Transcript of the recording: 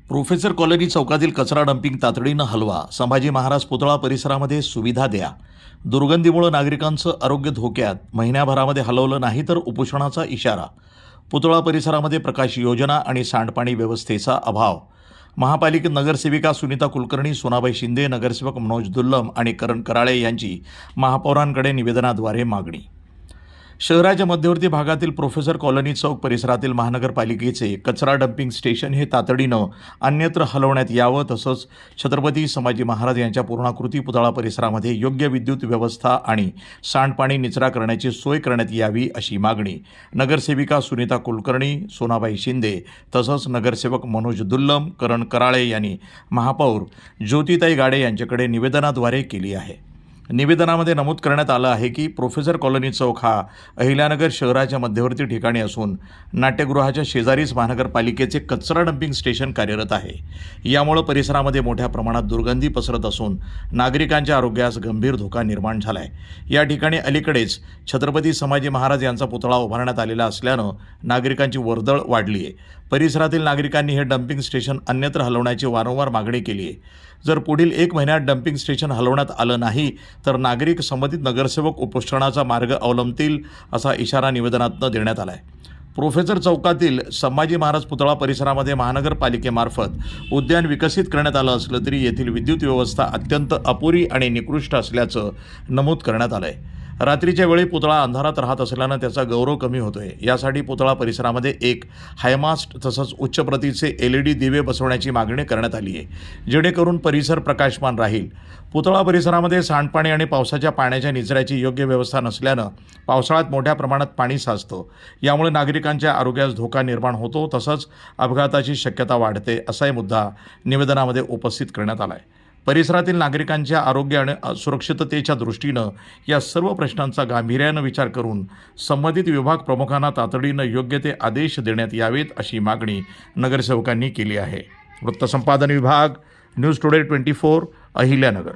Professor colony चौकातील कचरा dumping तातडीनं हलवा. संभाजी महाराज पुतळा परिसरामध्ये सुविधा द्या. दुर्गंधीमुळे नागरिकांचं आरोग्य धोक्यात. महिन्याभरामध्ये हलवलं नाही तर उपोषणाचा इशारा. पुतळा परिसरामध्ये प्रकाश योजना आणि सांडपाणी व्यवस्थेचा अभाव. महापालिकेत नगरसेविका सुनीता कुलकर्णी, सोनाबाई शिंदे, नगरसेवक मनोज दुल्लम आणि करण कराळे यांची महापौरांकडे निवेदनाद्वारे मागणी. शहराच्या मध्यवर्ती भागातील प्रोफेसर कॉलनी चौक परिसरातील महानगरपालिकेचे कचरा डंपिंग स्टेशन हे तातडीनं अन्यत्र हलवण्यात यावं. तसंच छत्रपती संभाजी महाराज यांच्या पूर्णाकृती पुतळा परिसरामध्ये योग्य विद्युत व्यवस्था आणि सांडपाणी निचरा करण्याची सोय करण्यात यावी अशी मागणी नगरसेविका सुनीता कुलकर्णी, सोनाबाई शिंदे तसंच नगरसेवक मनोज दुल्लम, करण कराळे यांनी महापौर ज्योतिताई गाडे यांच्याकडे निवेदनाद्वारे केली आहे. निवेदनामध्ये नमूद करण्यात आलं आहे की प्रोफेसर कॉलनी चौक हा अहिल्यानगर शहराच्या मध्यवर्ती ठिकाणी असून नाट्यगृहाच्या शेजारीच महानगरपालिकेचे कचरा डंपिंग स्टेशन कार्यरत आहे. यामुळे परिसरामध्ये मोठ्या प्रमाणात दुर्गंधी पसरत असून नागरिकांच्या आरोग्यास गंभीर धोका निर्माण झाला आहे. या ठिकाणी अलीकडेच छत्रपती संभाजी महाराज यांचा पुतळा उभारण्यात आलेला असल्यानं नागरिकांची वर्दळ वाढली आहे. परिसरातील नागरिकांनी हे डंपिंग स्टेशन अन्यत्र हलवण्याची वारंवार मागणी केली आहे. जर पुढील 1 महिन्यात डंपिंग स्टेशन हलवण्यात आलं नाही तर नागरिक संबंधित नगरसेवक उपोषणाचा मार्ग अवलंबतील असा इशारा निवेदनातून देण्यात आला आहे. प्रोफेसर चौकातील संभाजी महाराज पुतळा परिसरामध्ये महानगरपालिकेमार्फत उद्यान विकसित करण्यात आलं असलं तरी येथील विद्युत व्यवस्था अत्यंत अपुरी आणि निकृष्ट असल्याचं नमूद करण्यात आलं आहे. रात्रीच्या वेळी पुतळा अंधारात राहत असल्यानं त्याचा गौरव कमी होतोय. यासाठी पुतळा परिसरामध्ये एक हायमास्ट तसंच उच्च प्रतीचे LED दिवे बसवण्याची मागणी करण्यात आली आहे, जेणेकरून परिसर प्रकाशमान राहील. पुतळा परिसरामध्ये सांडपाणी आणि पावसाच्या पाण्याच्या निचऱ्याची योग्य व्यवस्था नसल्यानं पावसाळ्यात मोठ्या प्रमाणात पाणी साचतं. यामुळे नागरिकांच्या आरोग्यास धोका निर्माण होतो तसंच अपघाताची शक्यता वाढते असाही मुद्दा निवेदनामध्ये उपस्थित करण्यात आला आहे. परिसरातील नागरिकांच्या आरोग्य आणि सुरक्षिततेच्या दृष्टीनं या सर्व प्रश्नांचा गांभीर्यानं विचार करून संबंधित विभाग प्रमुखांना तातडीनं योग्य ते आदेश देण्यात यावेत अशी मागणी नगरसेवकांनी केली आहे. वृत्तसंपादन विभाग, न्यूज टुडे 24, अहिल्यानगर.